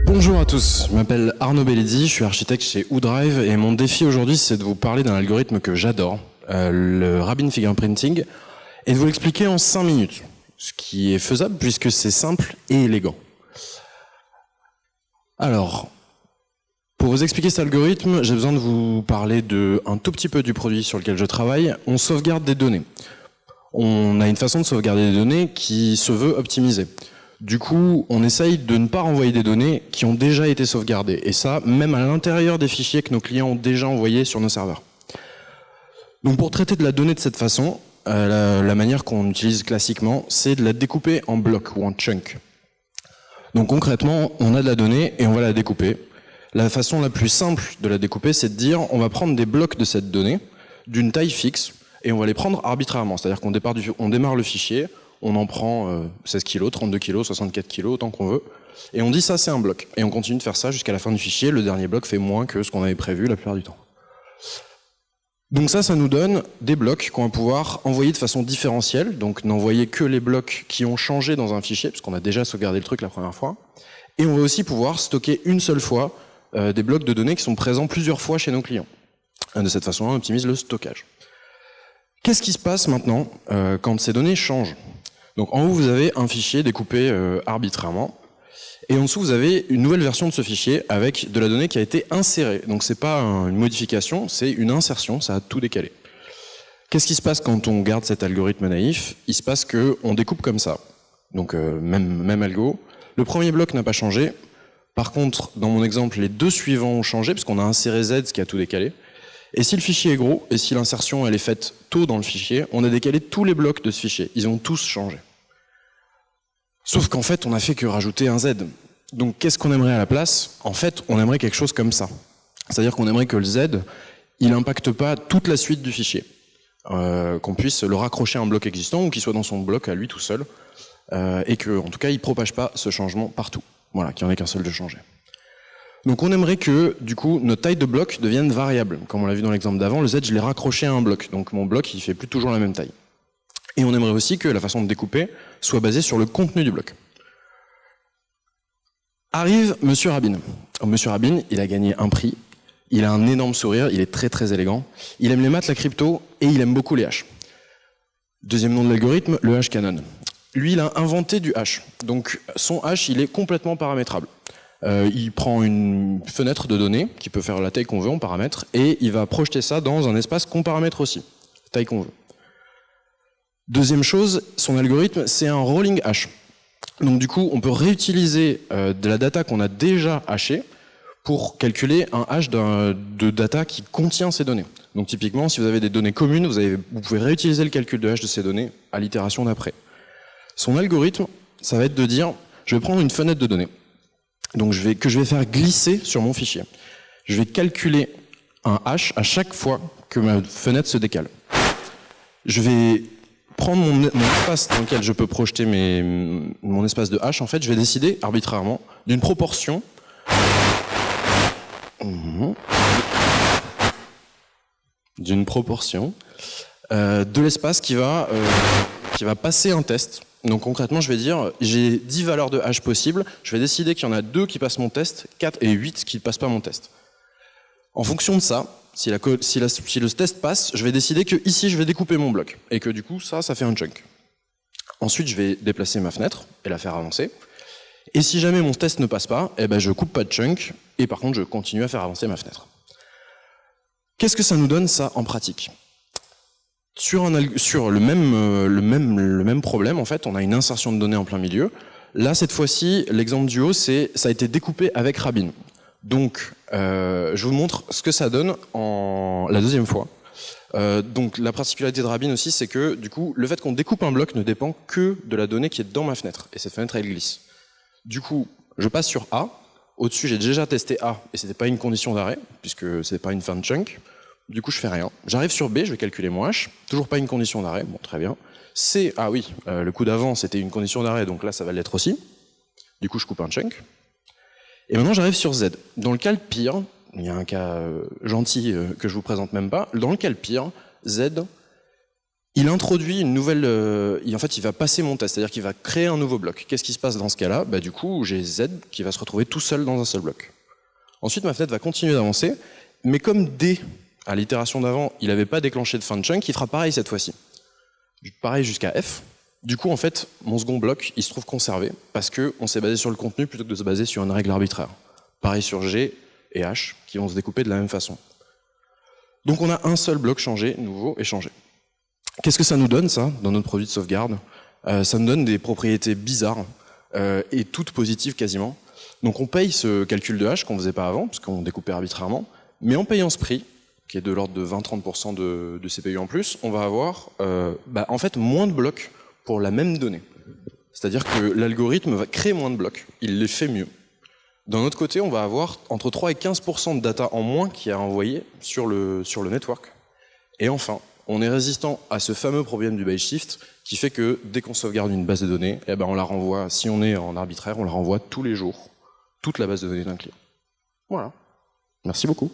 Bonjour à tous, je m'appelle Arnaud Bellidi, je suis architecte chez WhoDrive et mon défi aujourd'hui c'est de vous parler d'un algorithme que j'adore, le Rabin Fingerprinting, et de vous l'expliquer en 5 minutes, ce qui est faisable puisque c'est simple et élégant. Alors, pour vous expliquer cet algorithme, j'ai besoin de vous parler un tout petit peu du produit sur lequel je travaille. On sauvegarde des données. On a une façon de sauvegarder des données qui se veut optimisée. Du coup, on essaye de ne pas renvoyer des données qui ont déjà été sauvegardées. Et ça, même à l'intérieur des fichiers que nos clients ont déjà envoyés sur nos serveurs. Donc pour traiter de la donnée de cette façon, la manière qu'on utilise classiquement, c'est de la découper en blocs ou en chunks. Donc concrètement, on a de la donnée et on va la découper. La façon la plus simple de la découper, c'est de dire on va prendre des blocs de cette donnée d'une taille fixe et on va les prendre arbitrairement. C'est-à-dire qu'on démarre le fichier, on en prend 16 kg, 32 kg, 64 kg, autant qu'on veut, et on dit ça c'est un bloc. Et on continue de faire ça jusqu'à la fin du fichier, le dernier bloc fait moins que ce qu'on avait prévu la plupart du temps. Donc ça nous donne des blocs qu'on va pouvoir envoyer de façon différentielle, donc n'envoyer que les blocs qui ont changé dans un fichier, parce qu'on a déjà sauvegardé le truc la première fois, et on va aussi pouvoir stocker une seule fois des blocs de données qui sont présents plusieurs fois chez nos clients. De cette façon-là, on optimise le stockage. Qu'est-ce qui se passe maintenant quand ces données changent? Donc en haut, vous avez un fichier découpé arbitrairement, et en dessous, vous avez une nouvelle version de ce fichier avec de la donnée qui a été insérée. Donc c'est pas une modification, c'est une insertion, ça a tout décalé. Qu'est-ce qui se passe quand on garde cet algorithme naïf? Il se passe qu'on découpe comme ça. Donc même algo. Le premier bloc n'a pas changé. Par contre, dans mon exemple, les deux suivants ont changé, parce qu'on a inséré Z, ce qui a tout décalé. Et si le fichier est gros, et si l'insertion elle est faite tôt dans le fichier, on a décalé tous les blocs de ce fichier. Ils ont tous changé. Sauf qu'en fait, on n'a fait que rajouter un Z. Donc qu'est-ce qu'on aimerait à la place? En fait, on aimerait quelque chose comme ça. C'est-à-dire qu'on aimerait que le Z, il n'impacte pas toute la suite du fichier. Qu'on puisse le raccrocher à un bloc existant, ou qu'il soit dans son bloc à lui tout seul, et que, en tout cas, il ne propage pas ce changement partout. Voilà, qu'il n'y en ait qu'un seul de changé. Donc on aimerait que, du coup, notre taille de bloc devienne variable. Comme on l'a vu dans l'exemple d'avant, le Z, je l'ai raccroché à un bloc. Donc mon bloc, il ne fait plus toujours la même taille. Et on aimerait aussi que la façon de découper soit basée sur le contenu du bloc. Arrive Monsieur Rabin. Monsieur Rabin, il a gagné un prix. Il a un énorme sourire, il est très très élégant. Il aime les maths, la crypto, et il aime beaucoup les hash. Deuxième nom de l'algorithme, le hash canon. Lui, il a inventé du hash. Donc son hash, il est complètement paramétrable. Il prend une fenêtre de données, qui peut faire la taille qu'on veut, on paramètre, et il va projeter ça dans un espace qu'on paramètre aussi, la taille qu'on veut. Deuxième chose, son algorithme, c'est un rolling hash. Donc du coup, on peut réutiliser de la data qu'on a déjà hashée pour calculer un hash de data qui contient ces données. Donc typiquement, si vous avez des données communes, vous pouvez réutiliser le calcul de hash de ces données à l'itération d'après. Son algorithme, ça va être de dire, je vais prendre une fenêtre de données, donc que je vais faire glisser sur mon fichier. Je vais calculer un hash à chaque fois que ma fenêtre se décale. Je vais prendre mon espace dans lequel je peux projeter mon espace de hash, en fait, je vais décider arbitrairement d'une proportion de l'espace qui va passer un test. Donc concrètement, je vais dire, j'ai 10 valeurs de hash possibles, je vais décider qu'il y en a 2 qui passent mon test, 4 et 8 qui ne passent pas mon test. En fonction de ça, si le test passe, je vais décider que ici je vais découper mon bloc, et que du coup ça fait un chunk. Ensuite, je vais déplacer ma fenêtre et la faire avancer. Et si jamais mon test ne passe pas, eh ben, je coupe pas de chunk, et par contre je continue à faire avancer ma fenêtre. Qu'est-ce que ça nous donne ça en pratique? Sur le même problème, en fait, on a une insertion de données en plein milieu. Là, cette fois-ci, l'exemple du haut, ça a été découpé avec Rabin. Donc, je vous montre ce que ça donne la deuxième fois. Donc, la particularité de Rabin aussi, c'est que, du coup, le fait qu'on découpe un bloc ne dépend que de la donnée qui est dans ma fenêtre. Et cette fenêtre, elle glisse. Du coup, je passe sur A. Au-dessus, j'ai déjà testé A, et c'était pas une condition d'arrêt, puisque c'est pas une fin de chunk. Du coup, je fais rien. J'arrive sur B, je vais calculer mon H. Toujours pas une condition d'arrêt. Bon, très bien. C, ah oui, le coup d'avant, c'était une condition d'arrêt, donc là, ça va l'être aussi. Du coup, je coupe un chunk. Et maintenant, j'arrive sur Z. Dans le cas le pire, il y a un cas gentil que je vous présente même pas. Dans le cas le pire, Z, Il introduit une nouvelle... en fait, il va passer mon test, c'est-à-dire qu'il va créer un nouveau bloc. Qu'est-ce qui se passe dans ce cas-là? Du coup, j'ai Z qui va se retrouver tout seul dans un seul bloc. Ensuite, ma fenêtre va continuer d'avancer, mais comme D, à l'itération d'avant, il n'avait pas déclenché de fin de chunk, il fera pareil cette fois-ci. Pareil jusqu'à F. Du coup, en fait, mon second bloc, il se trouve conservé, parce qu'on s'est basé sur le contenu plutôt que de se baser sur une règle arbitraire. Pareil sur G et H, qui vont se découper de la même façon. Donc on a un seul bloc changé, nouveau et changé. Qu'est-ce que ça nous donne, ça, dans notre produit de sauvegarde? Ça nous donne des propriétés bizarres, et toutes positives quasiment. Donc on paye ce calcul de H qu'on ne faisait pas avant, parce qu'on découpait arbitrairement, mais en payant ce prix, qui est de l'ordre de 20-30% de CPU en plus, on va avoir en fait moins de blocs pour la même donnée. C'est-à-dire que l'algorithme va créer moins de blocs, il les fait mieux. D'un autre côté, on va avoir entre 3 et 15% de data en moins qui est envoyé sur le network. Et enfin, on est résistant à ce fameux problème du byte shift qui fait que dès qu'on sauvegarde une base de données, on la renvoie, si on est en arbitraire, on la renvoie tous les jours, toute la base de données d'un client. Voilà. Merci beaucoup.